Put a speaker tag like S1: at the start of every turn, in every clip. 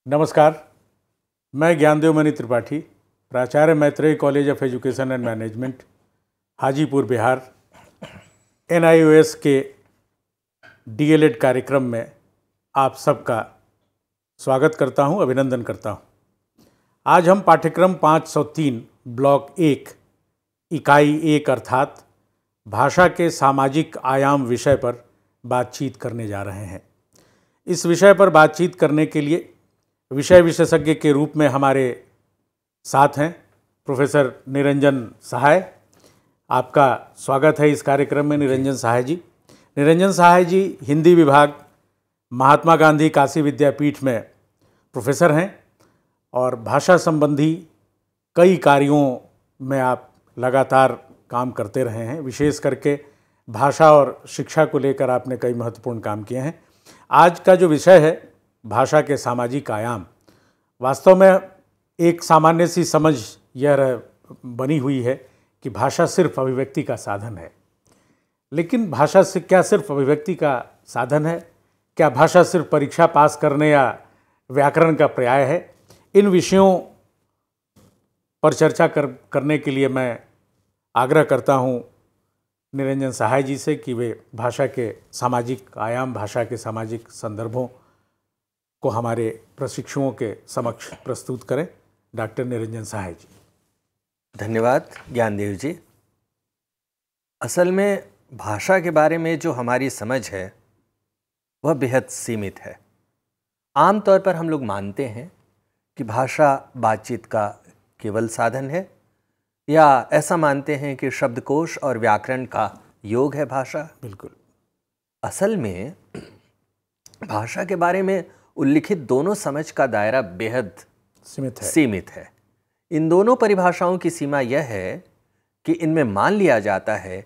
S1: नमस्कार, मैं ज्ञानदेव मणि त्रिपाठी, प्राचार्य Maitreya college of education and management, Hajipur, Bihar, NIOS के DLED कार्यक्रम में आप सबका स्वागत करता हूं, अभिनंदन करता हूं। आज हम पाठ्यक्रम 503 ब्लॉक 1 इकाई 1 अर्थात भाषा के सामाजिक आयाम विषय पर बातचीत करने जा रहे हैं। इस विषय पर बातचीत करने के लिए विषय विशेषज्ञ के रूप में हमारे साथ हैं प्रोफेसर निरंजन सहाय। आपका स्वागत है इस कार्यक्रम में निरंजन सहाय जी। निरंजन सहाय जी हिंदी विभाग, महात्मा गांधी काशी विद्यापीठ में प्रोफेसर हैं और भाषा संबंधी कई कार्यों में आप लगातार काम करते रहे हैं। विशेष करके भाषा और शिक्षा को लेकर आपने कई महत्वपूर्ण काम किए हैं। आज का जो विषय है भाषा के सामाजिक आयाम, वास्तव में एक सामान्य सी समझ यह बनी हुई है कि भाषा सिर्फ अभिव्यक्ति का साधन है। लेकिन भाषा से क्या सिर्फ अभिव्यक्ति का साधन है? क्या भाषा सिर्फ परीक्षा पास करने या व्याकरण का पर्याय है? इन विषयों पर चर्चा करने के लिए मैं आग्रह करता हूँ निरंजन सहाय जी से कि वे भाषा के सामाजिक आयाम, भाषा के सामाजिक संदर्भों को हमारे प्रशिक्षुओं के समक्ष प्रस्तुत करें। डॉक्टर निरंजन सहाय जी।
S2: धन्यवाद ज्ञानदेव जी। असल में भाषा के बारे में जो हमारी समझ है वह बेहद सीमित है। आमतौर पर हम लोग मानते हैं कि भाषा बातचीत का केवल साधन है, या ऐसा मानते हैं कि शब्दकोश और व्याकरण का योग है भाषा।
S1: बिल्कुल।
S2: असल में भाषा के बारे में उल्लिखित दोनों समझ का दायरा बेहद सीमित है। इन दोनों परिभाषाओं की सीमा यह है कि इनमें मान लिया जाता है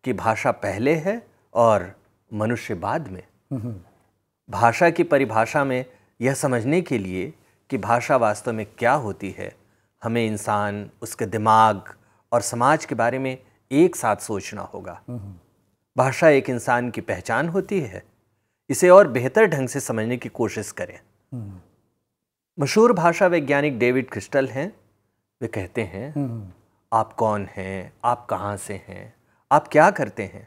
S2: कि भाषा पहले है और मनुष्य बाद में। भाषा की परिभाषा में यह समझने के लिए कि भाषा वास्तव में क्या होती है, हमें इंसान, उसके दिमाग और समाज के बारे में एक साथ सोचना होगा। भाषा एक इंसान की पहचान होती है। इसे और बेहतर ढंग से समझने की कोशिश करें। मशहूर भाषा वैज्ञानिक डेविड क्रिस्टल हैं। वे कहते हैं, आप कौन हैं, आप कहाँ से हैं, आप क्या करते हैं?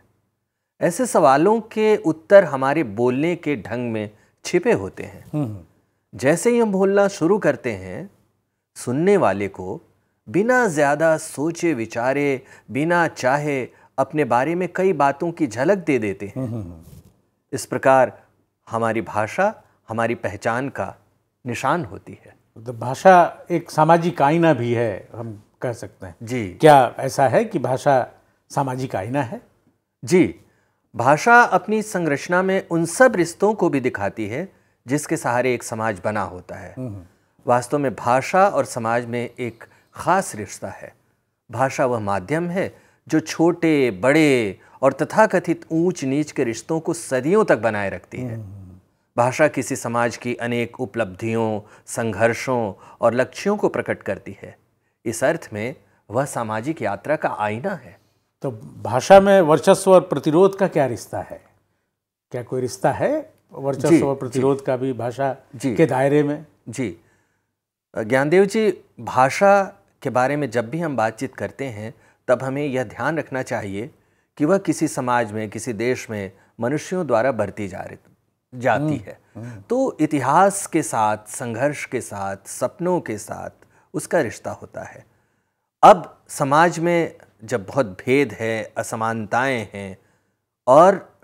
S2: ऐसे सवालों के उत्तर हमारे बोलने के ढंग में छिपे होते हैं। जैसे ही हम बोलना शुरू करते हैं, सुनने वाले को बिना ज़्यादा सोचे विचारे, बिना चाहे अपने बारे में कई बातों की झलक दे देते हैं। इस प्रकार हमारी भाषा हमारी पहचान का निशान होती है।
S1: तो भाषा एक सामाजिक आईना भी है, हम कह सकते हैं
S2: जी।
S1: क्या ऐसा है कि भाषा सामाजिक आईना है?
S2: जी, भाषा अपनी संरचना में उन सब रिश्तों को भी दिखाती है जिसके सहारे एक समाज बना होता है। वास्तव में भाषा और समाज में एक खास रिश्ता है। भाषा वह माध्यम है जो छोटे, बड़े और तथाकथित ऊंच नीच के रिश्तों को सदियों तक बनाए रखती है। भाषा किसी समाज की अनेक उपलब्धियों, संघर्षों और लक्ष्यों को प्रकट करती है। इस अर्थ में वह सामाजिक यात्रा का आईना है।
S1: तो भाषा में वर्चस्व और प्रतिरोध का क्या रिश्ता है? क्या कोई रिश्ता है वर्चस्व और प्रतिरोध का भी भाषा के दायरे में?
S2: जी ज्ञानदेव जी, भाषा के बारे में जब भी हम बातचीत करते हैं तब हमें यह ध्यान रखना चाहिए कि वह किसी समाज में, किसी देश में मनुष्यों द्वारा बरती जाती है। तो इतिहास के साथ, संघर्ष के साथ, सपनों के साथ उसका रिश्ता होता है। अब समाज में जब बहुत भेद है, असमानताएं हैं और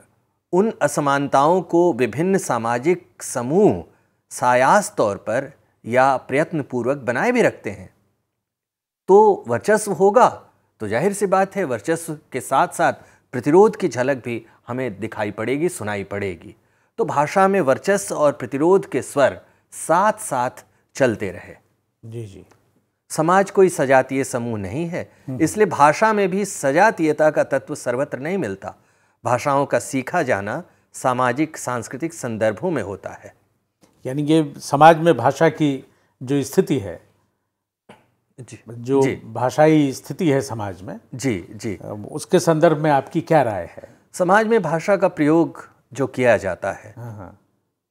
S2: उन असमानताओं को विभिन्न सामाजिक समूह सायास तौर पर या प्रयत्नपूर्वक बनाए भी रखते हैं, तो वर्चस्व होगा तो जाहिर सी बात है वर्चस्व के साथ साथ प्रतिरोध की झलक भी हमें दिखाई पड़ेगी, सुनाई पड़ेगी। तो भाषा में वर्चस्व और प्रतिरोध के स्वर साथ साथ चलते रहे।
S1: जी।
S2: समाज कोई सजातीय समूह नहीं है, इसलिए भाषा में भी सजातीयता का तत्व सर्वत्र नहीं मिलता। भाषाओं का सीखा जाना सामाजिक सांस्कृतिक संदर्भों में होता है।
S1: यानी कि समाज में भाषा की जो स्थिति है, जो भाषाई स्थिति है समाज में, जी, उसके संदर्भ में आपकी क्या राय है?
S2: समाज में भाषा का प्रयोग जो किया जाता है,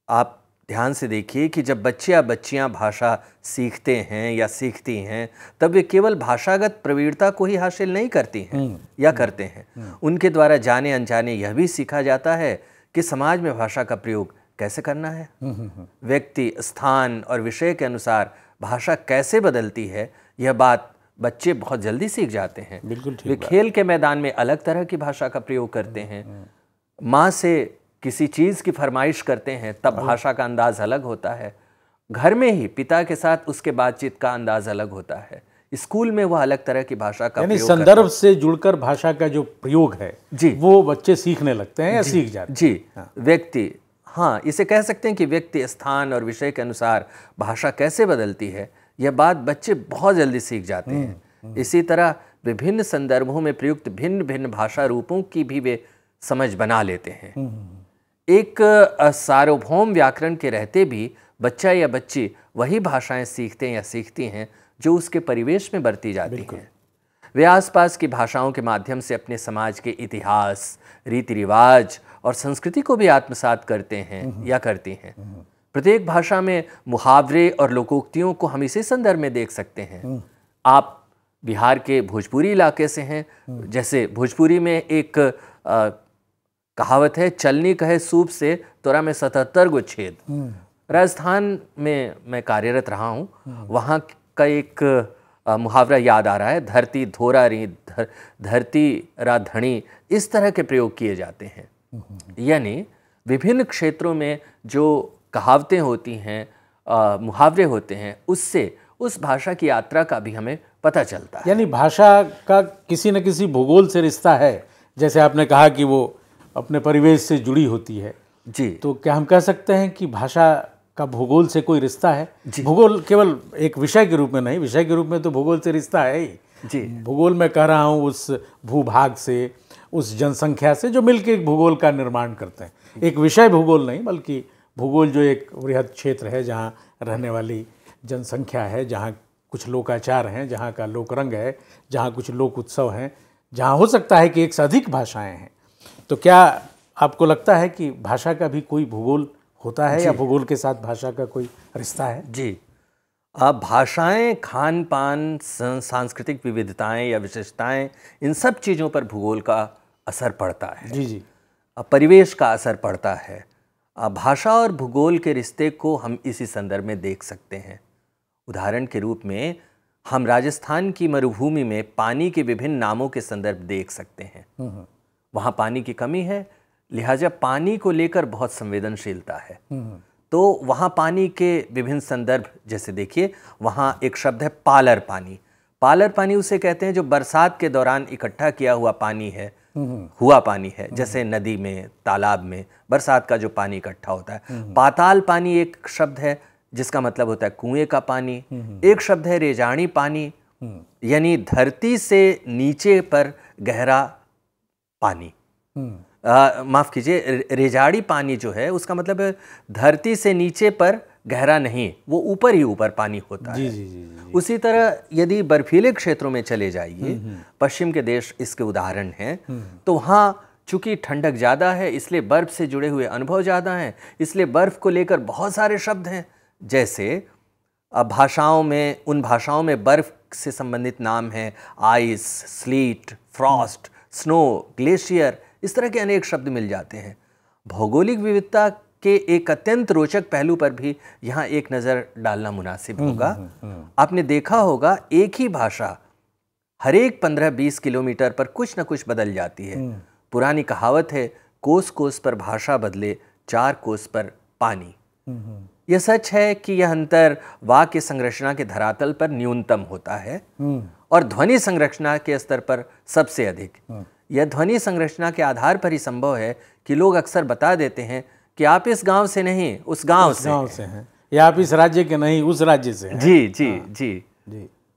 S2: आप ध्यान से देखिए कि जब बच्चे या बच्चियां भाषा सीखते हैं या सीखती हैं, तब वे केवल भाषागत प्रवीणता को ही हासिल नहीं करती हैं या करते हैं। उनके द्वारा जाने अनजाने यह भी सीखा जाता है कि समाज में भाषा का प्रयोग कैसे करना है। व्यक्ति, स्थान और विषय के अनुसार भाषा कैसे बदलती है, यह बात बच्चे बहुत जल्दी सीख जाते हैं।
S1: बिल्कुल ठीक
S2: वे खेल के मैदान में अलग तरह की भाषा का प्रयोग करते हैं। माँ से किसी चीज़ की फरमाइश करते हैं, तब भाषा का अंदाज अलग होता है। घर में ही पिता के साथ उसके बातचीत का अंदाज अलग होता है। स्कूल में वह अलग तरह की भाषा का
S1: यानी संदर्भ से जुड़कर भाषा का जो प्रयोग है
S2: जी,
S1: वो बच्चे सीखने लगते हैं या सीख जाते हैं।
S2: जी हाँ। व्यक्ति, हाँ, इसे कह सकते हैं कि व्यक्ति, स्थान और विषय के अनुसार भाषा कैसे बदलती है, यह बात बच्चे बहुत जल्दी सीख जाते हैं। इसी तरह विभिन्न संदर्भों में प्रयुक्त भिन्न भिन्न भाषा रूपों की भी वे समझ बना लेते हैं। एक सार्वभौम व्याकरण के रहते भी बच्चा या बच्ची वही भाषाएं सीखते हैं या सीखती हैं जो उसके परिवेश में बरती जाती हैं। वे आसपास की भाषाओं के माध्यम से अपने समाज के इतिहास, रीति रिवाज और संस्कृति को भी आत्मसात करते हैं या करती हैं। प्रत्येक भाषा में मुहावरे और लोकोक्तियों को हम इसी संदर्भ में देख सकते हैं। आप बिहार के भोजपुरी इलाके से हैं, जैसे भोजपुरी में एक कहावत है, चलनी कहे सूप से तोरा में 77 गो छेद। राजस्थान में मैं कार्यरत रहा हूँ, वहाँ का एक मुहावरा याद आ रहा है, धरती धोरा री धरती रा धनी, इस तरह के प्रयोग किए जाते हैं। यानी विभिन्न क्षेत्रों में जो कहावतें होती हैं, मुहावरे होते हैं, उससे उस भाषा की यात्रा का भी हमें पता चलता है।
S1: यानी भाषा का किसी न किसी भूगोल से रिश्ता है। जैसे आपने कहा कि वो अपने परिवेश से जुड़ी होती है
S2: जी,
S1: तो क्या हम कह सकते हैं कि भाषा का भूगोल से कोई रिश्ता है? भूगोल केवल एक विषय के रूप में नहीं, विषय के रूप में तो भूगोल से रिश्ता है ही
S2: जी।
S1: भूगोल में कह रहा हूँ उस भूभाग से, उस जनसंख्या से जो मिलकर एक भूगोल का निर्माण करते हैं। एक विषय भूगोल नहीं, बल्कि भूगोल जो एक वृहद क्षेत्र है जहाँ रहने वाली जनसंख्या है, जहाँ कुछ लोकाचार हैं, जहाँ का लोक रंग है, जहाँ कुछ लोक उत्सव हैं, जहाँ हो सकता है कि एक से अधिक भाषाएं हैं। तो क्या आपको लगता है कि भाषा का भी कोई भूगोल होता है या भूगोल के साथ भाषा का कोई रिश्ता है? जी,
S2: भाषाएं, खान पान, सांस्कृतिक विविधताएं या विशेषताएं, इन सब चीज़ों पर भूगोल का असर पड़ता है।
S1: जी जी,
S2: परिवेश का असर पड़ता है। भाषा और भूगोल के रिश्ते को हम इसी संदर्भ में देख सकते हैं। उदाहरण के रूप में हम राजस्थान की मरुभूमि में पानी के विभिन्न नामों के संदर्भ देख सकते हैं। वहाँ पानी की कमी है, लिहाजा पानी को लेकर बहुत संवेदनशीलता है। तो वहाँ पानी के विभिन्न संदर्भ, जैसे देखिए वहाँ एक शब्द है पालर पानी। पालर पानी उसे कहते हैं जो बरसात के दौरान इकट्ठा किया हुआ पानी है, हुआ पानी है, जैसे नदी में, तालाब में बरसात का जो पानी इकट्ठा होता है। पाताल पानी एक शब्द है जिसका मतलब होता है कुएं का पानी। एक शब्द है रेजाणी पानी, यानी धरती से नीचे पर गहरा पानी। माफ कीजिए, रेजाड़ी पानी जो है उसका मतलब है धरती से नीचे पर गहरा नहीं, वो ऊपर ही ऊपर पानी होता है। जी। उसी तरह यदि बर्फीले क्षेत्रों में चले जाइए, पश्चिम के देश इसके उदाहरण हैं, तो वहाँ चूंकि ठंडक ज़्यादा है इसलिए बर्फ़ से जुड़े हुए अनुभव ज़्यादा हैं, इसलिए बर्फ़ को लेकर बहुत सारे शब्द हैं। जैसे भाषाओं में, उन भाषाओं में बर्फ़ से संबंधित नाम हैं ice, slit, Frost, snow, glacier, इस तरह के अनेक शब्द मिल जाते हैं। भौगोलिक विविधता के एक अत्यंत रोचक पहलू पर भी यहाँ एक नज़र डालना मुनासिब होगा। आपने देखा होगा एक ही भाषा हर एक 15-20 किलोमीटर पर कुछ न कुछ बदल जाती है। पुरानी कहावत है, कोस कोस पर भाषा बदले, 4 कोस पर पानी। यह सच है कि यह अंतर वाक्य संरचना के धरातल पर न्यूनतम होता है और ध्वनि संरचना के स्तर पर सबसे अधिक। यह ध्वनि संरचना के आधार पर ही संभव है कि लोग अक्सर बता देते हैं कि आप इस गांव से नहीं, उस गांव से हैं,
S1: या आप इस राज्य के नहीं, उस राज्य से हैं।
S2: जी।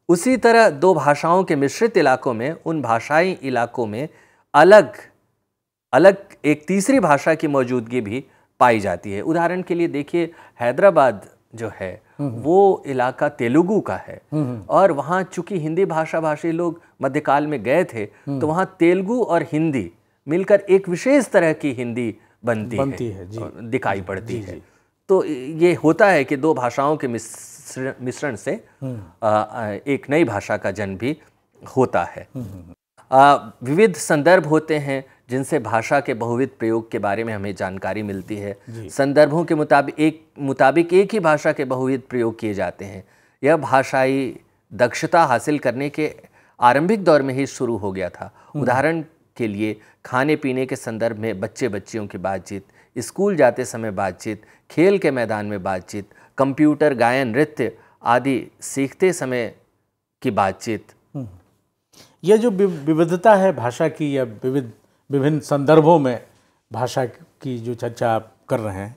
S2: उसी तरह दो भाषाओं के मिश्रित इलाकों में, उन भाषाई इलाकों में अलग अलग एक तीसरी भाषा की मौजूदगी भी पाई जाती है। उदाहरण के लिए देखिए, हैदराबाद जो है वो इलाका तेलुगु का है और वहाँ चूंकि हिंदी भाषा भाषी लोग मध्यकाल में गए थे, तो वहाँ तेलुगु और हिंदी मिलकर एक विशेष तरह की हिंदी बनती है, दिखाई पड़ती है। तो ये होता है कि दो भाषाओं के मिश्रण से एक नई भाषा का जन्म भी होता है। विविध संदर्भ होते हैं जिनसे भाषा के बहुविध प्रयोग के बारे में हमें जानकारी मिलती है। संदर्भों के मुताबिक एक ही भाषा के बहुविध प्रयोग किए जाते हैं। यह भाषाई दक्षता हासिल करने के आरंभिक दौर में ही शुरू हो गया था। उदाहरण के लिए खाने पीने के संदर्भ में बच्चे बच्चियों की बातचीत, स्कूल जाते समय बातचीत, खेल के मैदान में बातचीत, कंप्यूटर, गायन, नृत्य आदि सीखते समय की बातचीत।
S1: यह जो विविधता है भाषा की, या विभिन्न संदर्भों में भाषा की जो चर्चा आप कर रहे हैं,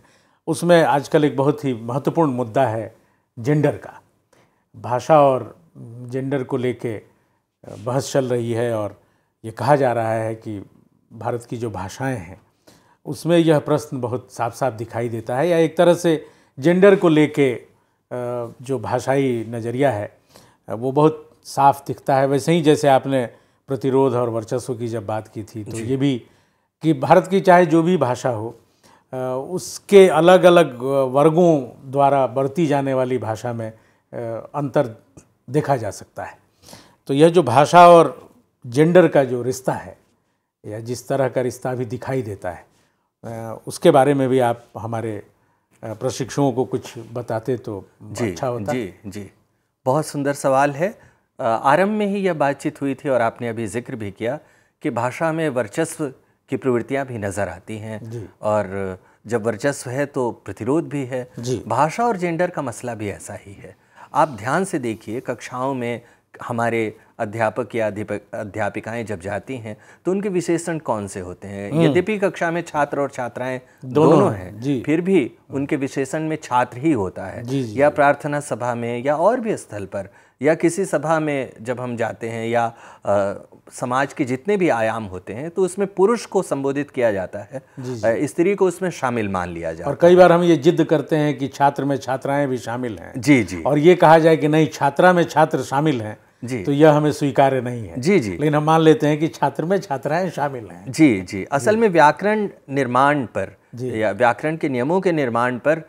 S1: उसमें आजकल एक बहुत ही महत्वपूर्ण मुद्दा है जेंडर का। भाषा और जेंडर को लेके बहस चल रही है और ये कहा जा रहा है कि भारत की जो भाषाएं हैं उसमें यह प्रश्न बहुत साफ साफ दिखाई देता है, या एक तरह से जेंडर को लेके जो भाषाई नज़रिया है वो बहुत साफ दिखता है। वैसे ही जैसे आपने प्रतिरोध और वर्चस्व की जब बात की थी, तो ये भी कि भारत की चाहे जो भी भाषा हो उसके अलग अलग वर्गों द्वारा बरती जाने वाली भाषा में अंतर देखा जा सकता है। तो यह जो भाषा और जेंडर का जो रिश्ता है, या जिस तरह का रिश्ता भी दिखाई देता है, उसके बारे में भी आप हमारे प्रशिक्षुओं को कुछ बताते तो अच्छा होता।
S2: जी, बहुत सुंदर सवाल है। आरंभ में ही यह बातचीत हुई थी और आपने अभी जिक्र भी किया कि भाषा में वर्चस्व की प्रवृत्तियां भी नज़र आती हैं, और जब वर्चस्व है तो प्रतिरोध भी है। भाषा और जेंडर का मसला भी ऐसा ही है। आप ध्यान से देखिए, कक्षाओं में हमारे अध्यापक या अध्यापिकाएं जब जाती हैं तो उनके विशेषण कौन से होते हैं। यद्यपि कक्षा में छात्र और छात्राएं दोनों हैं, फिर भी उनके विशेषण में छात्र ही होता है। या प्रार्थना सभा में या और भी स्थल पर या किसी सभा में जब हम जाते हैं, या समाज के जितने भी आयाम होते हैं, तो उसमें पुरुष को संबोधित किया जाता है, स्त्री को उसमें शामिल मान लिया जाता है।
S1: और कई बार हम ये जिद करते हैं कि छात्र में छात्राएं भी शामिल हैं।
S2: जी,
S1: और ये कहा जाए कि नहीं, छात्रा में छात्र शामिल हैं, तो यह हमें स्वीकार्य नहीं है।
S2: जी,
S1: लेकिन हम मान लेते हैं कि छात्र में छात्राएं शामिल हैं।
S2: जी। असल में व्याकरण निर्माण पर या व्याकरण के नियमों के निर्माण पर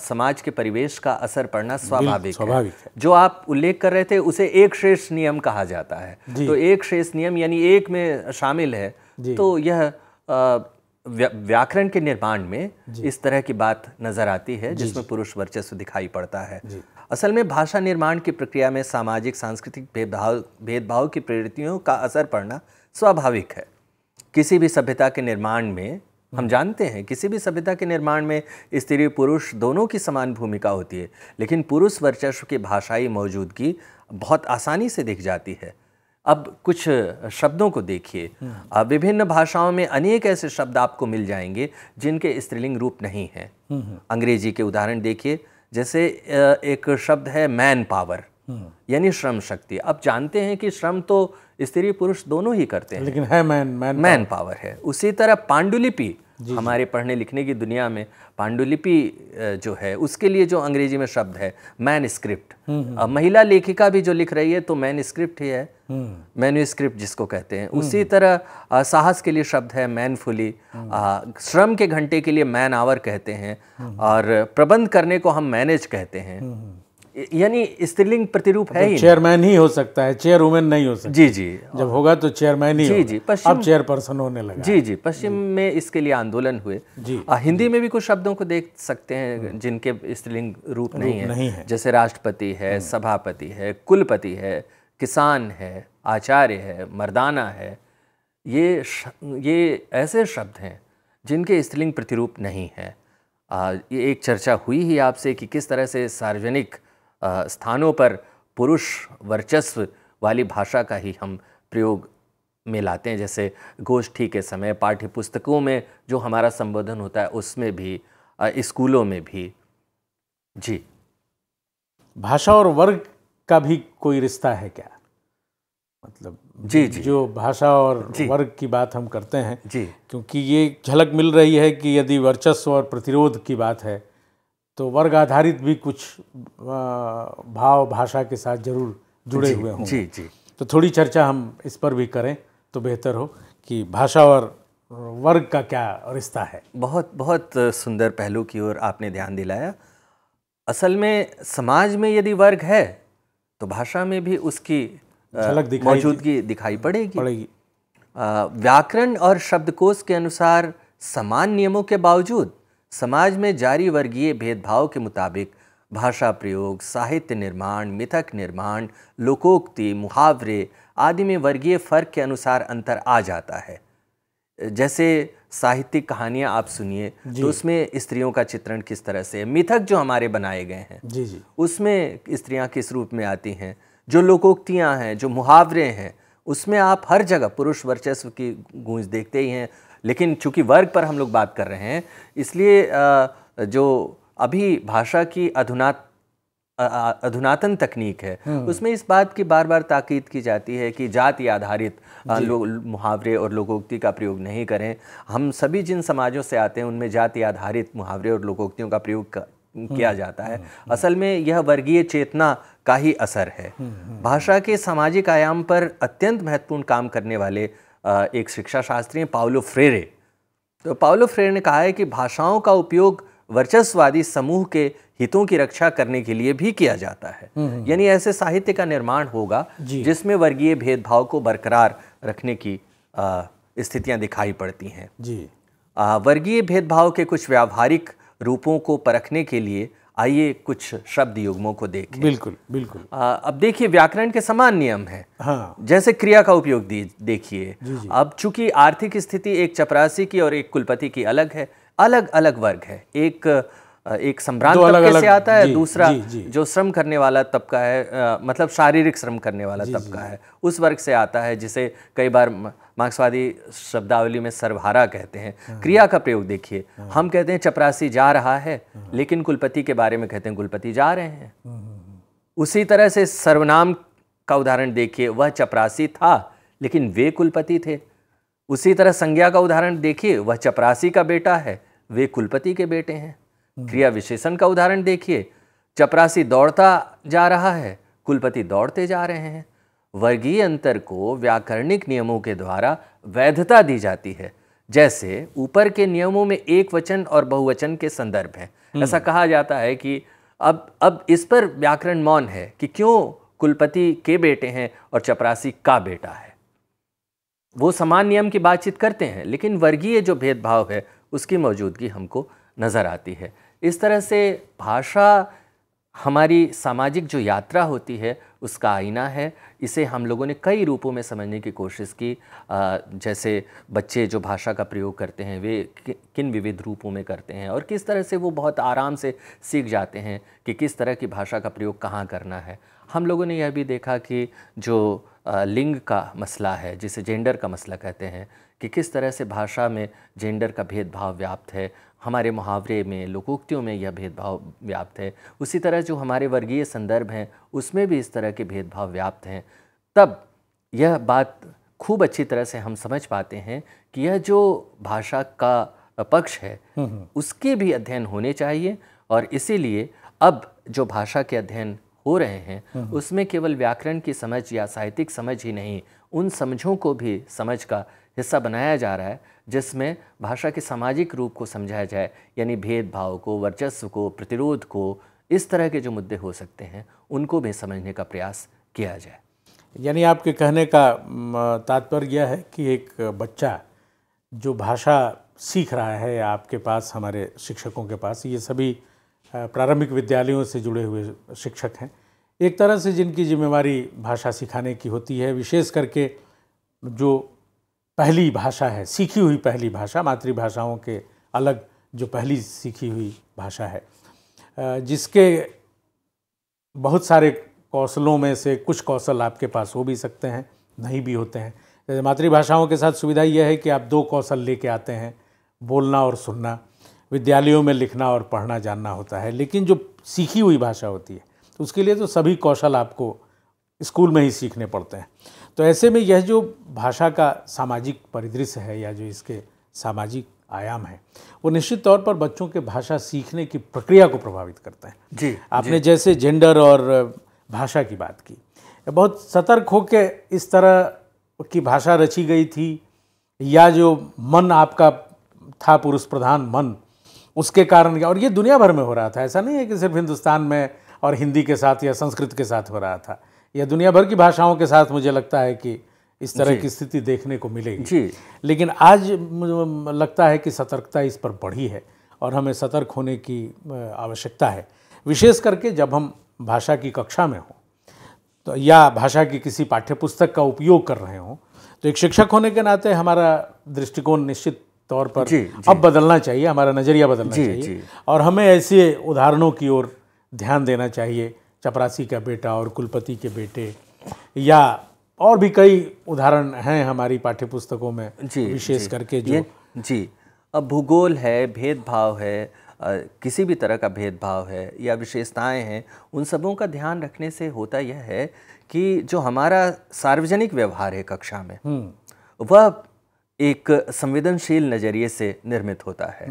S2: समाज के परिवेश का असर पड़ना स्वाभाविक है। जो आप उल्लेख कर रहे थे उसे एक शेष नियम कहा जाता है। तो एक शेष नियम यानी एक में शामिल है, तो यह व्याकरण के निर्माण में इस तरह की बात नजर आती है जिसमें पुरुष वर्चस्व दिखाई पड़ता है। असल में भाषा निर्माण की प्रक्रिया में सामाजिक सांस्कृतिक भेदभाव की प्रवृत्तियों का असर पड़ना स्वाभाविक है। किसी भी सभ्यता के निर्माण में हम जानते हैं, किसी भी सभ्यता के निर्माण में स्त्री पुरुष दोनों की समान भूमिका होती है, लेकिन पुरुष वर्चस्व की भाषाई मौजूदगी बहुत आसानी से दिख जाती है। अब कुछ शब्दों को देखिए। विभिन्न भाषाओं में अनेक ऐसे शब्द आपको मिल जाएंगे जिनके स्त्रीलिंग रूप नहीं है। अंग्रेजी के उदाहरण देखिए, जैसे एक शब्द है मैन पावर, यानी श्रम शक्ति। अब जानते हैं कि श्रम तो स्त्री पुरुष दोनों ही करते हैं,
S1: लेकिन है मैन
S2: पावर है। उसी तरह पांडुलिपि, हमारे पढ़ने लिखने की दुनिया में पांडुलिपि जो है उसके लिए जो अंग्रेजी में शब्द है मैनस्क्रिप्ट। महिला लेखिका भी जो लिख रही है तो मैनस्क्रिप्ट ही है, मैन्यूस्क्रिप्ट जिसको कहते हैं। उसी तरह साहस के लिए शब्द है मैनफुली, श्रम के घंटे के लिए मैन आवर कहते हैं, और प्रबंध करने को हम मैनेज कहते हैं। यानी स्त्रीलिंग प्रतिरूप है ही।
S1: चेयरमैन ही हो सकता है, चेयर वुमेन नहीं हो सकता।
S2: जी।
S1: जब होगा तो चेयरमैन ही होगा। अब चेयरपर्सन होने लगा।
S2: जी। पश्चिम में इसके लिए आंदोलन हुए। हिंदी में भी कुछ शब्दों को देख सकते हैं जिनके स्त्रीलिंग रूप नहीं है। जैसे राष्ट्रपति है, सभापति है, कुलपति है, किसान है, आचार्य है, मर्दाना है। ये ऐसे शब्द हैं जिनके स्त्रीलिंग प्रतिरूप नहीं है। ये एक चर्चा हुई ही आपसे कि किस तरह से सार्वजनिक स्थानों पर पुरुष वर्चस्व वाली भाषा का ही हम प्रयोग में लाते हैं। जैसे गोष्ठी के समय, पाठ्य पुस्तकों में जो हमारा संबोधन होता है उसमें भी, स्कूलों में भी। जी।
S1: भाषा और वर्ग का भी कोई रिश्ता है क्या? मतलब
S2: जी।
S1: जो भाषा और वर्ग की बात हम करते हैं,
S2: जी,
S1: क्योंकि ये झलक मिल रही है कि यदि वर्चस्व और प्रतिरोध की बात है तो वर्ग आधारित भी कुछ भाव भाषा के साथ जरूर जुड़े हुए होंगे।
S2: जी।
S1: तो थोड़ी चर्चा हम इस पर भी करें तो बेहतर हो कि भाषा और वर्ग का क्या रिश्ता है?
S2: बहुत बहुत सुंदर पहलू की ओर आपने ध्यान दिलाया। असल में समाज में यदि वर्ग है तो भाषा में भी उसकी मौजूदगी दिखाई पड़ेगी। व्याकरण और शब्दकोश के अनुसार समान नियमों के बावजूद समाज में जारी वर्गीय भेदभाव के मुताबिक भाषा प्रयोग, साहित्य निर्माण, मिथक निर्माण, लोकोक्ति, मुहावरे आदि में वर्गीय फर्क के अनुसार अंतर आ जाता है। जैसे साहित्यिक कहानियाँ आप सुनिए तो उसमें स्त्रियों का चित्रण किस तरह से है, मिथक जो हमारे बनाए गए हैं
S1: जी
S2: उसमें स्त्रियाँ किस रूप में आती हैं, जो लोकोक्तियाँ हैं, जो मुहावरे हैं, उसमें आप हर जगह पुरुष वर्चस्व की गूंज देखते ही हैं। लेकिन चूंकि वर्ग पर हम लोग बात कर रहे हैं इसलिए जो अभी भाषा की अधुनातन तकनीक है उसमें इस बात की बार बार ताकीद की जाती है कि जाति आधारित मुहावरे और लोकोक्ति का प्रयोग नहीं करें। हम सभी जिन समाजों से आते हैं उनमें जाति आधारित मुहावरे और लोकोक्तियों का प्रयोग किया जाता है। असल में यह वर्गीय चेतना का ही असर है। भाषा के सामाजिक आयाम पर अत्यंत महत्वपूर्ण काम करने वाले एक शिक्षा शास्त्री हैं पाउलो फ्रेरे। तो पाउलो फ्रेरे ने कहा है कि भाषाओं का उपयोग वर्चस्ववादी समूह के हितों की रक्षा करने के लिए भी किया जाता है। यानी ऐसे साहित्य का निर्माण होगा जिसमें वर्गीय भेदभाव को बरकरार रखने की स्थितियां दिखाई पड़ती हैं। वर्गीय भेदभाव के कुछ व्यावहारिक रूपों को परखने के लिए आइए कुछ शब्द युग्मों को देखें।
S1: बिल्कुल बिल्कुल।
S2: अब देखिए व्याकरण के समान नियम है।
S1: हाँ।
S2: जैसे क्रिया का उपयोग देखिए। अब चूंकि आर्थिक स्थिति एक चपरासी की और एक कुलपति की अलग है, अलग अलग वर्ग है। एक सम्भ्रांत तबके से आता है, दूसरा जो श्रम करने वाला तबका है, मतलब शारीरिक श्रम करने वाला तबका है, उस वर्ग से आता है जिसे कई बार मार्क्सवादी शब्दावली में सर्वहारा कहते हैं। क्रिया का प्रयोग देखिए, हम कहते हैं चपरासी जा रहा है, लेकिन कुलपति के बारे में कहते हैं कुलपति जा रहे हैं। उसी तरह से सर्वनाम का उदाहरण देखिए, वह चपरासी था लेकिन वे कुलपति थे। उसी तरह संज्ञा का उदाहरण देखिए, वह चपरासी का बेटा है, वे कुलपति के बेटे हैं। क्रिया विशेषण का उदाहरण देखिए, चपरासी दौड़ता जा रहा है, कुलपति दौड़ते जा रहे हैं। वर्गीय अंतर को व्याकरणिक नियमों के द्वारा वैधता दी जाती है। जैसे ऊपर के नियमों में एक वचन और बहुवचन के संदर्भ हैं। ऐसा कहा जाता है कि अब इस पर व्याकरण मौन है कि क्यों कुलपति के बेटे हैं और चपरासी का बेटा है। वो समान नियम की बातचीत करते हैं लेकिन वर्गीय जो भेदभाव है उसकी मौजूदगी हमको नज़र आती है। इस तरह से भाषा हमारी सामाजिक जो यात्रा होती है उसका आईना है। इसे हम लोगों ने कई रूपों में समझने की कोशिश की। जैसे बच्चे जो भाषा का प्रयोग करते हैं वे किन विविध रूपों में करते हैं और किस तरह से वो बहुत आराम से सीख जाते हैं कि किस तरह की भाषा का प्रयोग कहाँ करना है। हम लोगों ने यह भी देखा कि जो लिंग का मसला है, जिसे जेंडर का मसला कहते हैं, कि किस तरह से भाषा में जेंडर का भेदभाव व्याप्त है। हमारे मुहावरे में, लोकोक्तियों में यह भेदभाव व्याप्त है। उसी तरह जो हमारे वर्गीय संदर्भ हैं उसमें भी इस तरह के भेदभाव व्याप्त हैं। तब यह बात खूब अच्छी तरह से हम समझ पाते हैं कि यह जो भाषा का पक्ष है उसके भी अध्ययन होने चाहिए। और इसीलिए अब जो भाषा के अध्ययन हो रहे हैं उसमें केवल व्याकरण की समझ या साहित्यिक समझ ही नहीं, उन समझों को भी समझ का हिस्सा बनाया जा रहा है जिसमें भाषा के सामाजिक रूप को समझाया जाए, यानी भेदभाव को, वर्चस्व को, प्रतिरोध को, इस तरह के जो मुद्दे हो सकते हैं उनको भी समझने का प्रयास किया जाए।
S1: यानी आपके कहने का तात्पर्य यह है कि एक बच्चा जो भाषा सीख रहा है आपके पास, हमारे शिक्षकों के पास, ये सभी प्रारंभिक विद्यालयों से जुड़े हुए शिक्षक हैं, एक तरह से जिनकी जिम्मेवारी भाषा सिखाने की होती है, विशेष करके जो पहली भाषा है, सीखी हुई पहली भाषा, मातृभाषाओं के अलग जो पहली सीखी हुई भाषा है, जिसके बहुत सारे कौशलों में से कुछ कौशल आपके पास हो भी सकते हैं, नहीं भी होते हैं। जैसे मातृभाषाओं के साथ सुविधा यह है कि आप दो कौशल लेके आते हैं, बोलना और सुनना। विद्यालयों में लिखना और पढ़ना जानना होता है, लेकिन जो सीखी हुई भाषा होती है तो उसके लिए तो सभी कौशल आपको स्कूल में ही सीखने पड़ते हैं। तो ऐसे में यह जो भाषा का सामाजिक परिदृश्य है या जो इसके सामाजिक आयाम है वो निश्चित तौर पर बच्चों के भाषा सीखने की प्रक्रिया को प्रभावित करते हैं।
S2: जी,
S1: आपने जैसे जेंडर और भाषा की बात की, बहुत सतर्क होकर इस तरह की भाषा रची गई थी या जो मन आपका था पुरुष प्रधान मन, उसके कारण, और ये दुनिया भर में हो रहा था, ऐसा नहीं है कि सिर्फ हिंदुस्तान में और हिंदी के साथ या संस्कृत के साथ हो रहा था, यह दुनिया भर की भाषाओं के साथ मुझे लगता है कि इस तरह की स्थिति देखने को मिलेगी
S2: जी।
S1: लेकिन आज मुझे लगता है कि सतर्कता इस पर बढ़ी है और हमें सतर्क होने की आवश्यकता है, विशेष करके जब हम भाषा की कक्षा में हों तो या भाषा की किसी पाठ्यपुस्तक का उपयोग कर रहे हों, तो एक शिक्षक होने के नाते हमारा दृष्टिकोण निश्चित तौर पर अब बदलना चाहिए, हमारा नज़रिया बदलना चाहिए और हमें ऐसे उदाहरणों की ओर ध्यान देना चाहिए, चपरासी का बेटा और कुलपति के बेटे, या और भी कई उदाहरण हैं हमारी पाठ्यपुस्तकों में विशेष करके जो
S2: जी। अब भूगोल है, भेदभाव है, किसी भी तरह का भेदभाव है या विशेषताएं हैं, उन सबों का ध्यान रखने से होता यह है कि जो हमारा सार्वजनिक व्यवहार है कक्षा में, वह एक संवेदनशील नज़रिए से निर्मित होता है।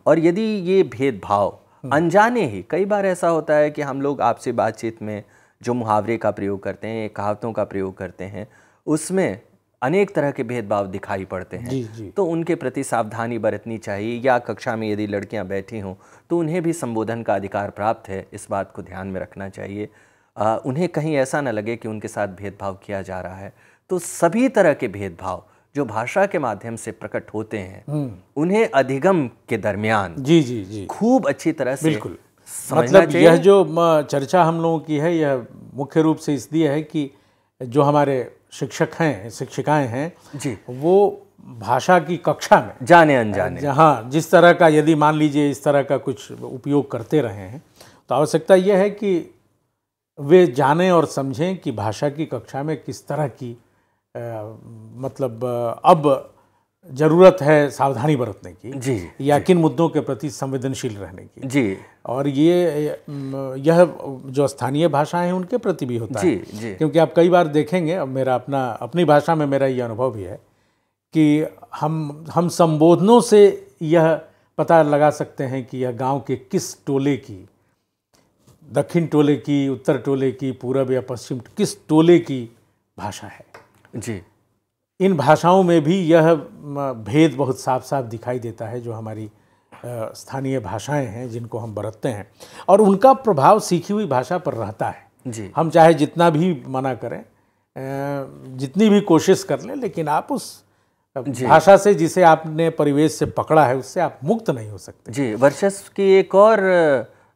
S2: और यदि ये भेदभाव अनजाने ही, कई बार ऐसा होता है कि हम लोग आपसी बातचीत में जो मुहावरे का प्रयोग करते हैं, कहावतों का प्रयोग करते हैं, उसमें अनेक तरह के भेदभाव दिखाई पड़ते हैं। तो उनके प्रति सावधानी बरतनी चाहिए, या कक्षा में यदि लड़कियां बैठी हों तो उन्हें भी संबोधन का अधिकार प्राप्त है, इस बात को ध्यान में रखना चाहिए। उन्हें कहीं ऐसा न लगे कि उनके साथ भेदभाव किया जा रहा है। तो सभी तरह के भेदभाव जो भाषा के माध्यम से प्रकट होते हैं, उन्हें अधिगम के दरमियान खूब अच्छी तरह से
S1: बिल्कुल मतलब यह जो चर्चा हम लोगों की है, यह मुख्य रूप से इसलिए है कि जो हमारे शिक्षक हैं, शिक्षिकाएं हैं
S2: जी,
S1: वो भाषा की कक्षा में
S2: जाने अनजाने,
S1: हाँ, जिस तरह का यदि मान लीजिए इस तरह का कुछ उपयोग करते रहे हैं, तो आवश्यकता यह है कि वे जानें और समझें कि भाषा की कक्षा में किस तरह की मतलब अब ज़रूरत है सावधानी बरतने की
S2: जी,
S1: या किन मुद्दों के प्रति संवेदनशील रहने की
S2: जी।
S1: और यह जो स्थानीय भाषाएं हैं उनके प्रति भी होता है
S2: जी।
S1: क्योंकि आप कई बार देखेंगे, और मेरा अपनी भाषा में मेरा ये अनुभव भी है कि हम संबोधनों से यह पता लगा सकते हैं कि यह गांव के किस टोले की, दक्षिण टोले की, उत्तर टोले की, पूरब या पश्चिम किस टोले की भाषा है
S2: जी।
S1: इन भाषाओं में भी यह भेद बहुत साफ साफ दिखाई देता है जो हमारी स्थानीय भाषाएं हैं जिनको हम बरतते हैं, और उनका प्रभाव सीखी हुई भाषा पर रहता है
S2: जी।
S1: हम चाहे जितना भी मना करें, जितनी भी कोशिश कर लें, लेकिन आप उस भाषा से जिसे आपने परिवेश से पकड़ा है उससे आप मुक्त नहीं हो सकते।
S2: जी। वर्चस्व की एक और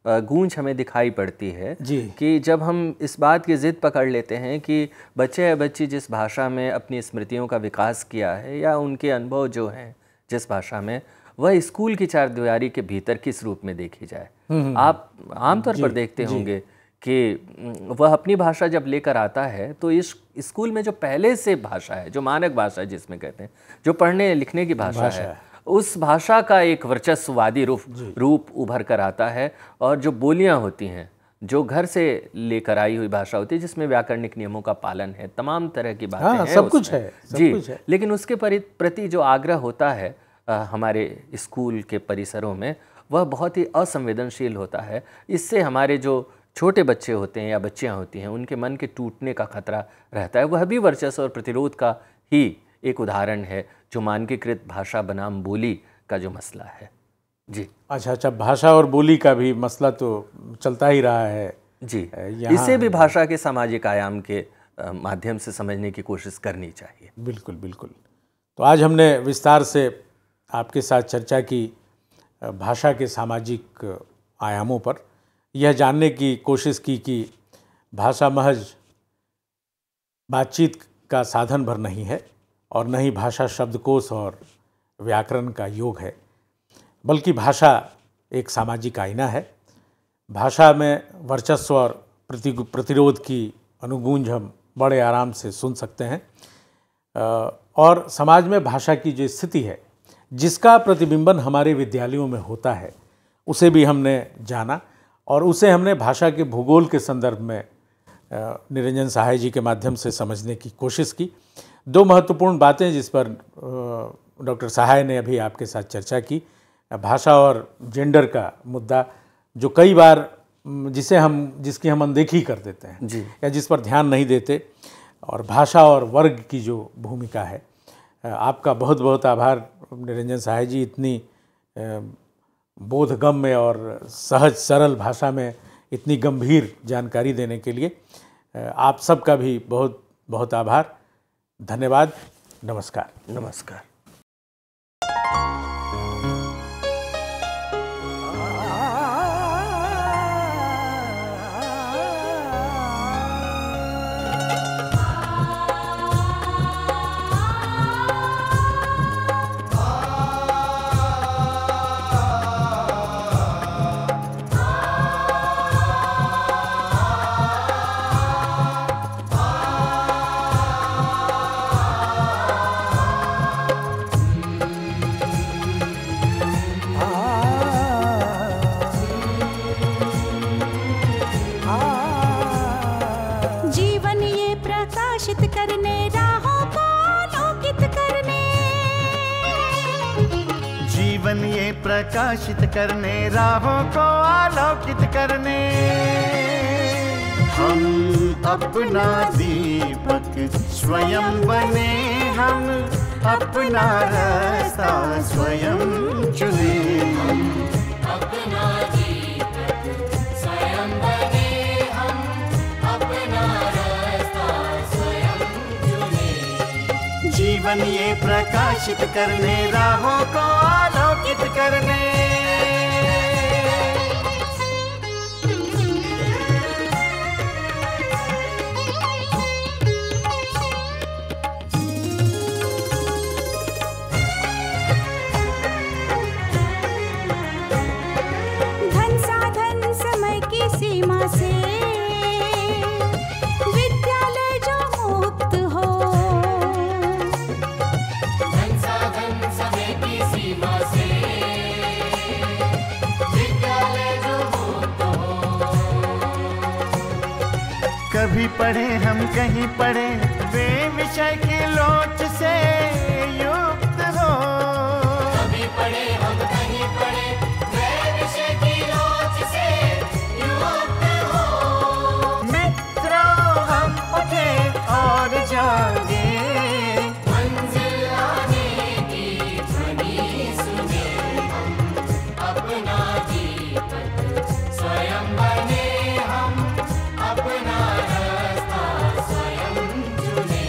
S2: गूंज हमें दिखाई पड़ती है कि जब हम इस बात की ज़िद पकड़ लेते हैं कि बच्चे या बच्ची जिस भाषा में अपनी स्मृतियों का विकास किया है या उनके अनुभव जो हैं जिस भाषा में, वह स्कूल की चारदीवारी के भीतर किस रूप में देखी जाए। आप आमतौर पर देखते होंगे कि वह अपनी भाषा जब लेकर आता है तो इस स्कूल में जो पहले से भाषा है, जो मानक भाषा जिसमें कहते हैं, जो पढ़ने लिखने की भाषा है, उस भाषा का एक वर्चस्ववादी रूप उभर कर आता है। और जो बोलियां होती हैं, जो घर से लेकर आई हुई भाषा होती है, जिसमें व्याकरणिक नियमों का पालन है, तमाम तरह की बातें हैं,
S1: सब कुछ है
S2: जी। लेकिन उसके प्रति जो आग्रह होता है हमारे स्कूल के परिसरों में, वह बहुत ही असंवेदनशील होता है। इससे हमारे जो छोटे बच्चे होते हैं या बच्चियां होती हैं, उनके मन के टूटने का खतरा रहता है। वह भी वर्चस्व और प्रतिरोध का ही एक उदाहरण है, जो मानकीकृत भाषा बनाम बोली का जो मसला है। जी।
S1: अच्छा, भाषा और बोली का भी मसला तो चलता ही रहा है
S2: जी। इसे भी भाषा के सामाजिक आयाम के माध्यम से समझने की कोशिश करनी चाहिए।
S1: बिल्कुल बिल्कुल। तो आज हमने विस्तार से आपके साथ चर्चा की भाषा के सामाजिक आयामों पर, यह जानने की कोशिश की कि भाषा महज बातचीत का साधन भर नहीं है और न ही भाषा शब्दकोश और व्याकरण का योग है, बल्कि भाषा एक सामाजिक आईना है। भाषा में वर्चस्व और प्रतिरोध की अनुगूंज हम बड़े आराम से सुन सकते हैं, और समाज में भाषा की जो स्थिति है जिसका प्रतिबिंबन हमारे विद्यालयों में होता है, उसे भी हमने जाना और उसे हमने भाषा के भूगोल के संदर्भ में निरंजन सहाय जी के माध्यम से समझने की कोशिश की। दो महत्वपूर्ण बातें जिस पर डॉक्टर सहाय ने अभी आपके साथ चर्चा की, भाषा और जेंडर का मुद्दा जो कई बार जिसकी हम अनदेखी कर देते हैं या जिस पर ध्यान नहीं देते, और भाषा और वर्ग की जो भूमिका है, आपका बहुत बहुत आभार निरंजन सहाय जी, इतनी बोधगम्य और सहज सरल भाषा में इतनी गंभीर जानकारी देने के लिए। आप सबका भी बहुत बहुत आभार, धन्यवाद, नमस्कार।
S2: नमस्कार।
S3: प्रकाशित करने, राहों को आलोकित करने, हम अपना दीपक स्वयं बने, हम अपना रास्ता स्वयं चुने। हम अपना दीपक स्वयं बने, हम अपना रास्ता स्वयं चुने। जीवन ये प्रकाशित करने, राहों को आलोकित करने।
S4: धन साधन समय की सीमा से विद्यालय जो मुक्त हो, धन साधन समय की सीमा से विद्यालय जो मुक्त हो।
S3: कभी पढ़े हम कहीं पढ़े, वे विषय की लोच से युक्त हो।
S4: कभी पढ़े हम कहीं पढ़े, वे विषय की लोच से युक्त हो।
S3: मित्रों हम उठे और जागे,
S4: मंजिल आने की ध्वनि सुने। हम अपना दीपक स्वयं बने, हम अपना रास्ता स्वयं चुने।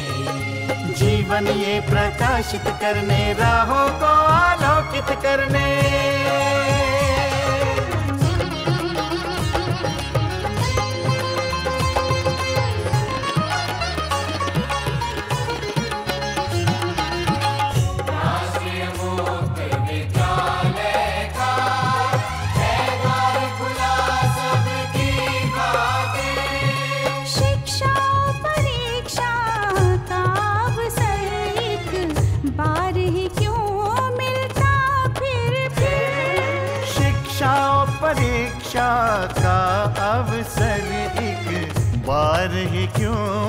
S3: जीवन ये प्रकाशित करने, राहों को आलोकित करने।
S4: राष्ट्रीय मुक्त विद्यालय का है द्वार खुला सबकी खातिर। शिक्षा परीक्षा का अवसर एक बार ही क्यों मिलता फिर।
S3: शिक्षा और परीक्षा का अवसर एक बार ही क्यों